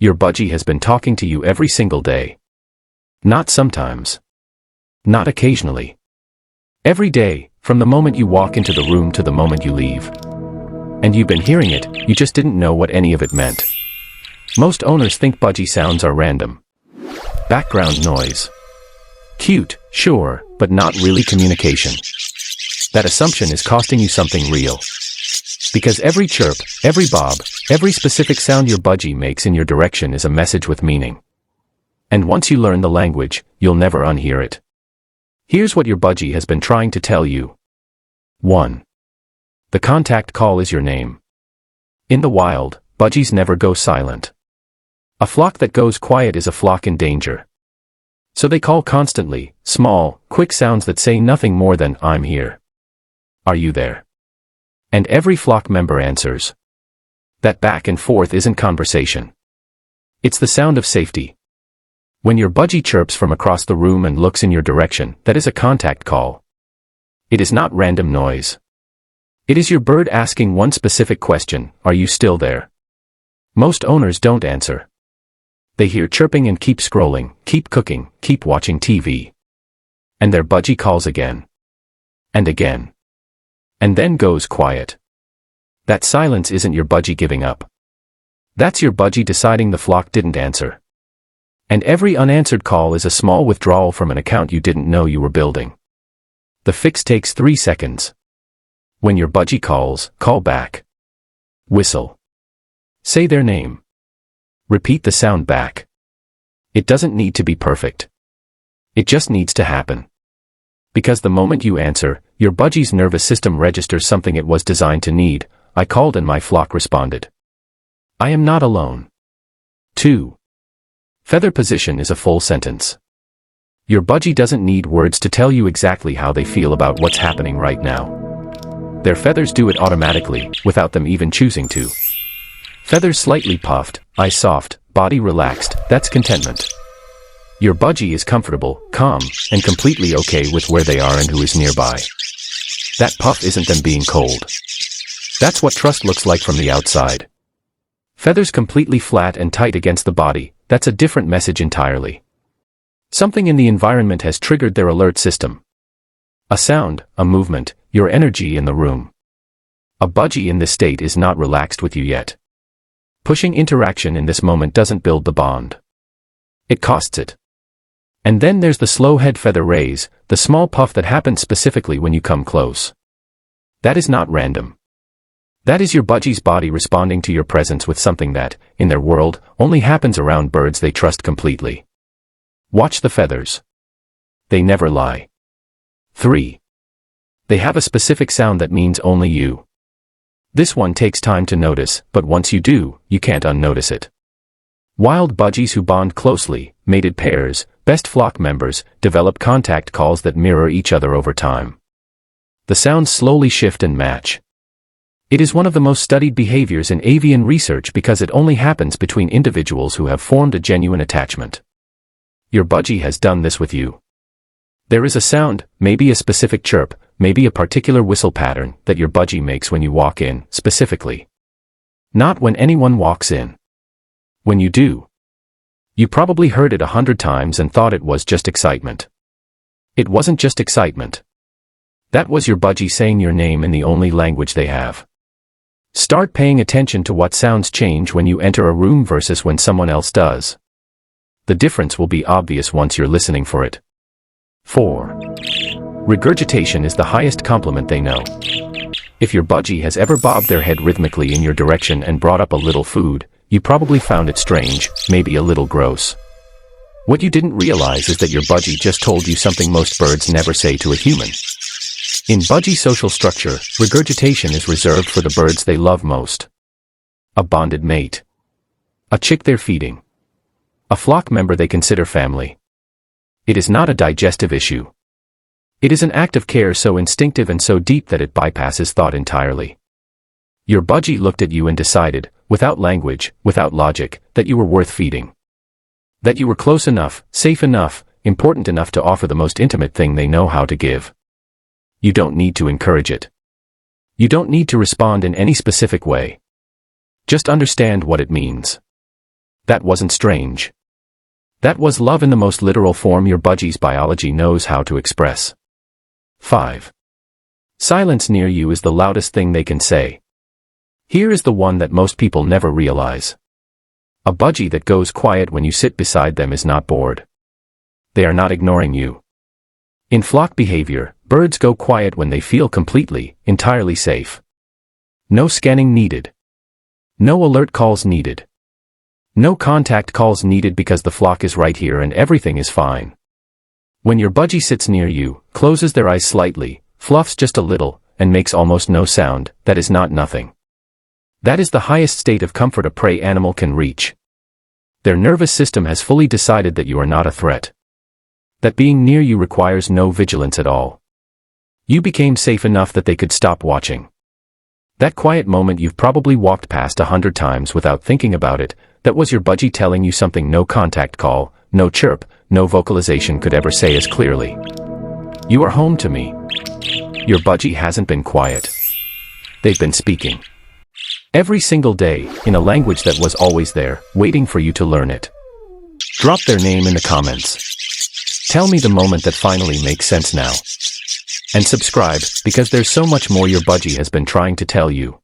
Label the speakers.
Speaker 1: Your budgie has been talking to you every single day. Not sometimes. Not occasionally. Every day, from the moment you walk into the room to the moment you leave. And you've been hearing it, you just didn't know what any of it meant. Most owners think budgie sounds are random. Background noise. Cute, sure, but not really communication. That assumption is costing you something real. Because every chirp, every bob, every specific sound your budgie makes in your direction is a message with meaning. And once you learn the language, you'll never unhear it. Here's what your budgie has been trying to tell you. 1. The contact call is your name. In the wild, budgies never go silent. A flock that goes quiet is a flock in danger. So they call constantly, small, quick sounds that say nothing more than, I'm here. Are you there? And every flock member answers. That back and forth isn't conversation. It's the sound of safety. When your budgie chirps from across the room and looks in your direction, that is a contact call. It is not random noise. It is your bird asking one specific question, are you still there? Most owners don't answer. They hear chirping and keep scrolling, keep cooking, keep watching TV. And their budgie calls again. And again. And then goes quiet. That silence isn't your budgie giving up. That's your budgie deciding the flock didn't answer. And every unanswered call is a small withdrawal from an account you didn't know you were building. The fix takes 3 seconds. When your budgie calls, call back. Whistle. Say their name. Repeat the sound back. It doesn't need to be perfect. It just needs to happen. Because the moment you answer, your budgie's nervous system registers something it was designed to need. I called and my flock responded. I am not alone. 2. Feather position is a full sentence. Your budgie doesn't need words to tell you exactly how they feel about what's happening right now. Their feathers do it automatically, without them even choosing to. Feathers slightly puffed, eyes soft, body relaxed, that's contentment. Your budgie is comfortable, calm, and completely okay with where they are and who is nearby. That puff isn't them being cold. That's what trust looks like from the outside. Feathers completely flat and tight against the body, that's a different message entirely. Something in the environment has triggered their alert system. A sound, a movement, your energy in the room. A budgie in this state is not relaxed with you yet. Pushing interaction in this moment doesn't build the bond. It costs it. And then there's the slow head feather raise, the small puff that happens specifically when you come close. That is not random. That is your budgie's body responding to your presence with something that, in their world, only happens around birds they trust completely. Watch the feathers. They never lie. 3. They have a specific sound that means only you. This one takes time to notice, but once you do, you can't unnotice it. Wild budgies who bond closely, mated pairs, best flock members, develop contact calls that mirror each other over time. The sounds slowly shift and match. It is one of the most studied behaviors in avian research because it only happens between individuals who have formed a genuine attachment. Your budgie has done this with you. There is a sound, maybe a specific chirp, maybe a particular whistle pattern that your budgie makes when you walk in, specifically. Not when anyone walks in. When you do. You probably heard it 100 times and thought it was just excitement. It wasn't just excitement. That was your budgie saying your name in the only language they have. Start paying attention to what sounds change when you enter a room versus when someone else does. The difference will be obvious once you're listening for it. 4. Regurgitation is the highest compliment they know. If your budgie has ever bobbed their head rhythmically in your direction and brought up a little food, you probably found it strange, maybe a little gross. What you didn't realize is that your budgie just told you something most birds never say to a human. In budgie social structure, regurgitation is reserved for the birds they love most. A bonded mate. A chick they're feeding. A flock member they consider family. It is not a digestive issue. It is an act of care so instinctive and so deep that it bypasses thought entirely. Your budgie looked at you and decided, without language, without logic, that you were worth feeding. That you were close enough, safe enough, important enough to offer the most intimate thing they know how to give. You don't need to encourage it. You don't need to respond in any specific way. Just understand what it means. That wasn't strange. That was love in the most literal form your Budgie's biology knows how to express. 5. Silence near you is the loudest thing they can say. Here is the one that most people never realize. A Budgie that goes quiet when you sit beside them is not bored. They are not ignoring you. In flock behavior, birds go quiet when they feel completely, entirely safe. No scanning needed. No alert calls needed. No contact calls needed because the flock is right here and everything is fine. When your Budgie sits near you, closes their eyes slightly, fluffs just a little, and makes almost no sound, that is not nothing. That is the highest state of comfort a prey animal can reach. Their nervous system has fully decided that you are not a threat. That being near you requires no vigilance at all. You became safe enough that they could stop watching. That quiet moment you've probably walked past 100 times without thinking about it, that was your Budgie telling you something no contact call, no chirp, no vocalization could ever say as clearly. You are home to me. Your Budgie hasn't been quiet. They've been speaking. Every single day, in a language that was always there, waiting for you to learn it. Drop their name in the comments. Tell me the moment that finally makes sense now. And subscribe, because there's so much more your Budgie has been trying to tell you.